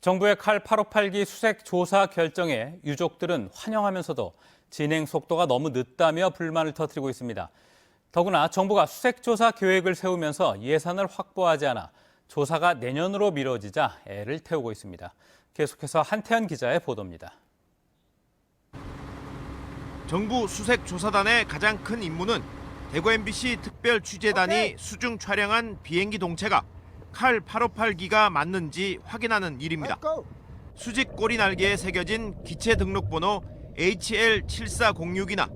정부의 칼 858기 수색 조사 결정에 유족들은 환영하면서도 진행 속도가 너무 늦다며 불만을 터뜨리고 있습니다. 더구나 정부가 수색 조사 계획을 세우면서 예산을 확보하지 않아 조사가 내년으로 미뤄지자 애를 태우고 있습니다. 계속해서 한태현 기자의 보도입니다. 정부 수색조사단의 가장 큰 임무는 대구 MBC 특별 취재단이 수중 촬영한 비행기 동체가 칼 858기가 맞는지 확인하는 일입니다. 수직 꼬리 날개에 새겨진 기체 등록번호 HL7406이나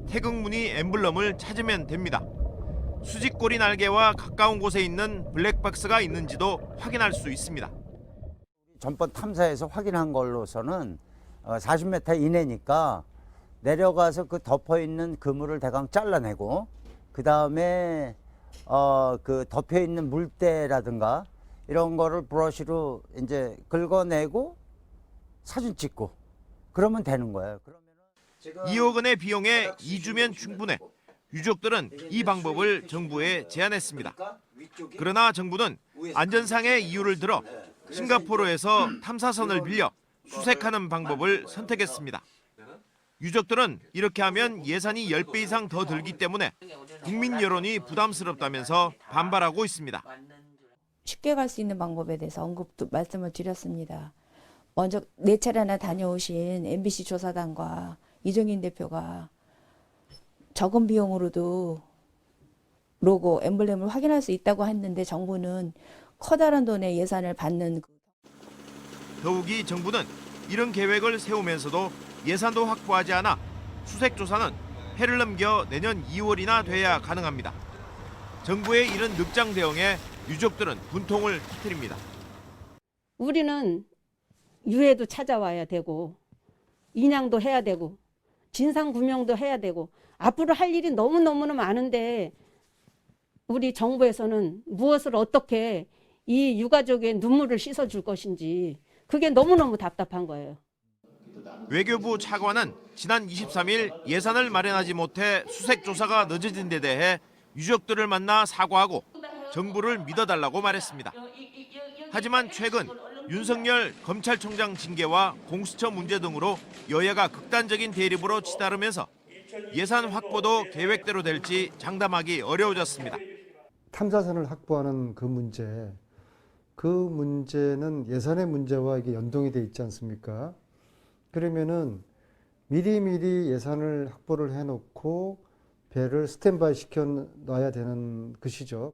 태극무늬 엠블럼을 찾으면 됩니다. 수직 꼬리 날개와 가까운 곳에 있는 블랙박스가 있는지도 확인할 수 있습니다. 전번 탐사에서 확인한 걸로서는 40m 이내니까 내려가서 그 덮어 있는 그물을 대강 잘라내고 그 다음에 그 덮여 있는 물때라든가 이런 거를 브러쉬로 이제 긁어내고 사진 찍고 그러면 되는 거예요. 2억 원의 비용에 2주면 충분해 유족들은 이 방법을 정부에 제안했습니다. 그러나 정부는 안전상의 이유를 들어 싱가포르에서 탐사선을 빌려 수색하는 방법을 선택했습니다. 유족들은 이렇게 하면 예산이 10배 이상 더 들기 때문에 국민 여론이 부담스럽다면서 반발하고 있습니다. 쉽게 갈 수 있는 방법에 대해서 언급도 말씀을 드렸습니다. 먼저 4차례나 다녀오신 MBC 조사단과 이정인 대표가 적은 비용으로도 로고, 엠블렘을 확인할 수 있다고 했는데 정부는 커다란 돈의 예산을 받는 더욱이 정부는 이런 계획을 세우면서도 예산도 확보하지 않아 수색조사는 해를 넘겨 내년 2월이나 돼야 가능합니다. 정부의 이런 늑장 대응에 유족들은 분통을 터뜨립니다. 우리는 유해도 찾아와야 되고 인양도 해야 되고 진상규명도 해야 되고 앞으로 할 일이 너무너무 많은데 우리 정부에서는 무엇을 어떻게 이 유가족의 눈물을 씻어줄 것인지 그게 너무너무 답답한 거예요. 외교부 차관은 지난 23일 예산을 마련하지 못해 수색조사가 늦어진 데 대해 유족들을 만나 사과하고 정부를 믿어달라고 말했습니다. 하지만 최근 윤석열 검찰총장 징계와 공수처 문제 등으로 여야가 극단적인 대립으로 치달으면서 예산 확보도 계획대로 될지 장담하기 어려워졌습니다. 탐사선을 확보하는 그 문제는 예산의 문제와 이게 연동이 돼 있지 않습니까? 그러면은 미리미리 예산을 확보를 해놓고 배를 스탠바이 시켜놔야 되는 것이죠.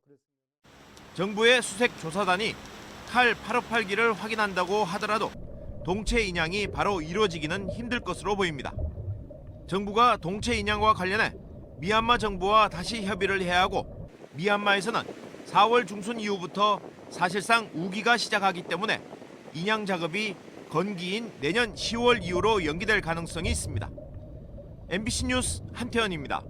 정부의 수색조사단이 칼 858기를 확인한다고 하더라도 동체 인양이 바로 이루어지기는 힘들 것으로 보입니다. 정부가 동체 인양과 관련해 미얀마 정부와 다시 협의를 해야 하고 미얀마에서는 4월 중순 이후부터 사실상 우기가 시작하기 때문에 인양 작업이 건기인 내년 10월 이후로 연기될 가능성이 있습니다. MBC 뉴스 한태현입니다.